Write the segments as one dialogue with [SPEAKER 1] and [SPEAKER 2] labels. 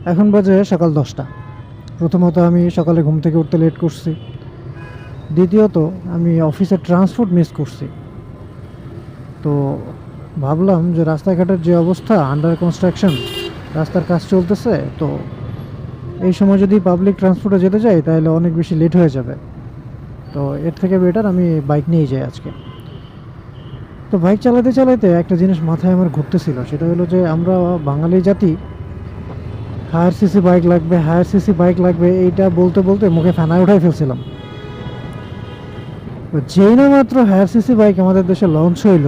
[SPEAKER 1] এখন বাজে সকাল 10টা। প্রথমত আমি সকালে ঘুম থেকে উঠতে লেট করছি, দ্বিতীয়ত আমি অফিসের ট্রান্সপোর্ট মিস করছি। তো ভাবলাম যে রাস্তাঘাটের যে অবস্থা, আন্ডার কনস্ট্রাকশন, রাস্তার কাজ চলতেছে, তো এই সময় যদি পাবলিক ট্রান্সপোর্টে যেতে যাই তাহলে অনেক বেশি লেট হয়ে যাবে। তো এর থেকে বেটার আমি বাইক নিয়েই যাই আজকে। তো বাইক চালাতে চালাতে একটা জিনিস মাথায় আমার ঘুরতেছিল, সেটা হলো যে আমরা বাঙালি জাতি হায়ার সিসি বাইক লাগবে, হায়ার সিসি বাইক লাগবে, এইটা বলতে বলতে মুখে ফেনায় উঠাই ফেলছিলাম। তো যেই না মাত্র হায়ার সিসি বাইক আমাদের দেশে লঞ্চ হইল,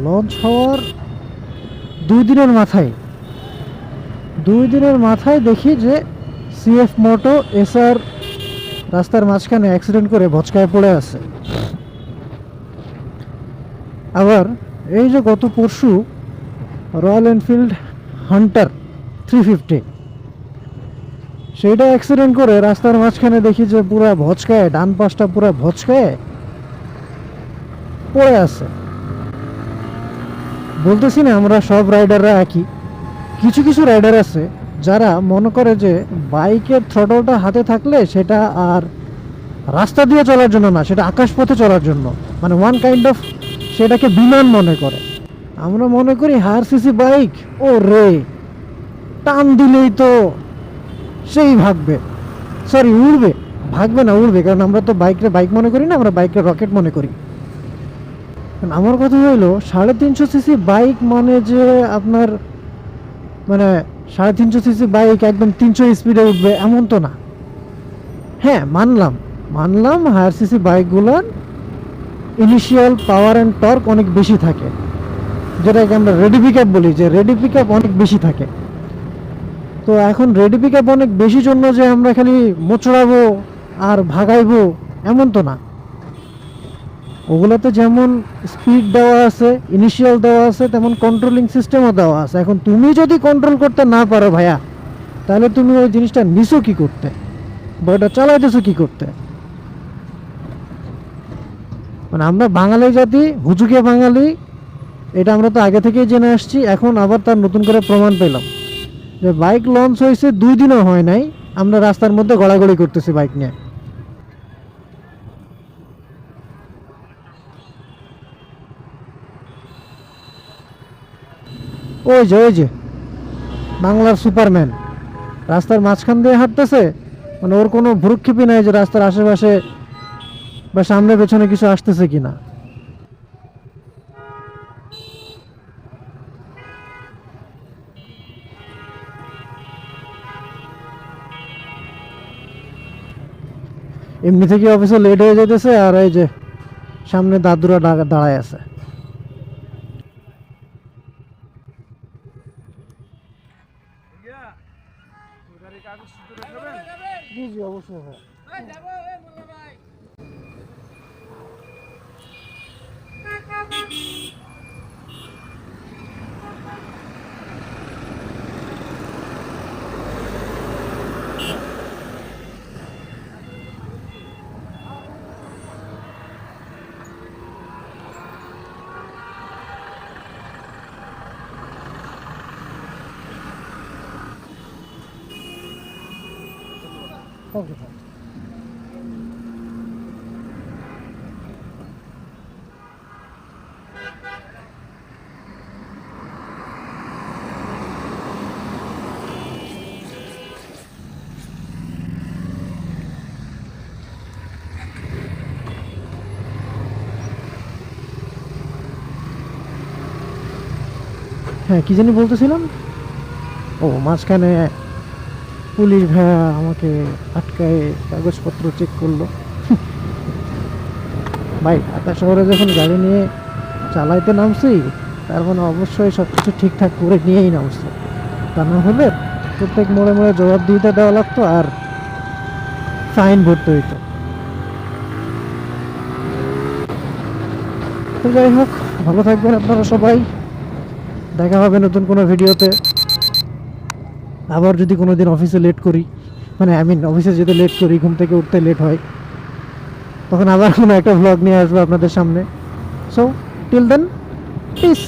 [SPEAKER 1] লঞ্চ হওয়ার 2 দিনের মাথায় দেখি যে সিএফ মোটো এসআর রাস্তার মাঝখানে অ্যাক্সিডেন্ট করে ভচকায় পড়ে আছে। আবার এই যে গত পরশু রয়্যাল এনফিল্ড হান্টার 350 সেইটা অ্যাক্সিডেন্ট করে রাস্তার মাঝখানে দেখি যে পুরা ভচকায়, ডান পাশটা পুরা ভচকায় পড়ে আছে। বলতেছি না আমরা সব রাইডাররা একই, কিছু কিছু রাইডার আছে যারা মনে করে যে বাইকের থ্রটলটা হাতে থাকলে সেটা আর রাস্তা দিয়ে চলার জন্য না, সেটা আকাশপথে চলার জন্য, মানে ওয়ান কাইন্ড অফ সেটাকে বিমান মনে করে। আমরা মনে করি হায়ার সিসি বাইক, ও রে, টান দিলেই তো সেই ভাগবে, সরি উড়বে, ভাগবে না উড়বে, কারণ আমরা তো বাইকরে বাইক মনে করি না, আমরা বাইকরে রকেট মনে করি। আমার কথা হইলো 350 সিসি বাইক মানে যে আপনার মানে 350 সিসি বাইক একদম 300 স্পিডে উঠবে এমন তো না। হ্যাঁ, মানলাম হায়ার সিসি বাইকগুলোর ইনিশিয়াল পাওয়ার অ্যান্ড টর্ক অনেক বেশি থাকে, যেটাকে আমরা রেডি পিক আপ বলি, যে রেডি পিক আপ অনেক বেশি থাকে। তো এখন রেডি পিক আপ অনেক বেশি জন্য যে আমরা খালি মোচড়াবো আর ভাগাইবো এমন তো না। ওগুলোতে যেমন স্পিড দেওয়া আছে, ইনিশিয়াল দেওয়া আছে, তেমন কন্ট্রোলিং সিস্টেমও দেওয়া আছে। এখন তুমি যদি কন্ট্রোল করতে না পারো ভাইয়া, তাহলে তুমি ওই জিনিসটা নিছো কি করতে, বা ওটা চালাইতেছো কি করতে? মানে আমরা বাঙালি জাতি, হুজুকে বাঙালি, এটা আমরা তো আগে থেকেই জেনে আসছি। এখন আবার তার নতুন করে প্রমাণ পেলাম যে বাইক লঞ্চ হয়েছে 2 দিনও হয় নাই, আমরা রাস্তার মধ্যে গড়াগড়ি করতেছি বাইক নিয়ে। ওই যে বাংলার সুপারম্যান রাস্তার মাঝখান দিয়ে হাঁটতেছে, মানে ওর কোনো ভ্রুক্ষেপই নাই যে রাস্তার আশেপাশে বা সামনে পেছনে কিছু আসতেছে কিনা। এমনি থেকে অফিসে লেট হয়ে যেতেছে, আর এই যে সামনে দাদুরা দাঁড়ায় আছে। জি জি, অবশ্যই হয়। Okay sir. হ্যাঁ, কি জানি বলতেছিলাম, ও মাঝখানে পুলিশ ভাইয়া আমাকে আটকায় কাগজপত্র চেক করলো। ভাই, ঢাকা শহরে যখন গাড়ি নিয়ে চালাইতে নামছি, তার মানে অবশ্যই সব কিছু ঠিকঠাক করে নিয়েই নামছি, তা না হলে প্রত্যেক মোড়ে মোড়ে জবাবদিহিতা দেওয়া লাগতো আর ফাইন ভরতে হইতো। তো যাই হোক, ভালো থাকবেন আপনারা সবাই, দেখা হবে নতুন কোনো ভিডিওতে। আবার যদি কোনো দিন অফিসে লেট করি, মানে অফিসে যেতে লেট করি, ঘুম থেকে উঠতে লেট হয়, তখন আবার কোনো একটা ভ্লগ নিয়ে আসবো আপনাদের সামনে। So till then, piece.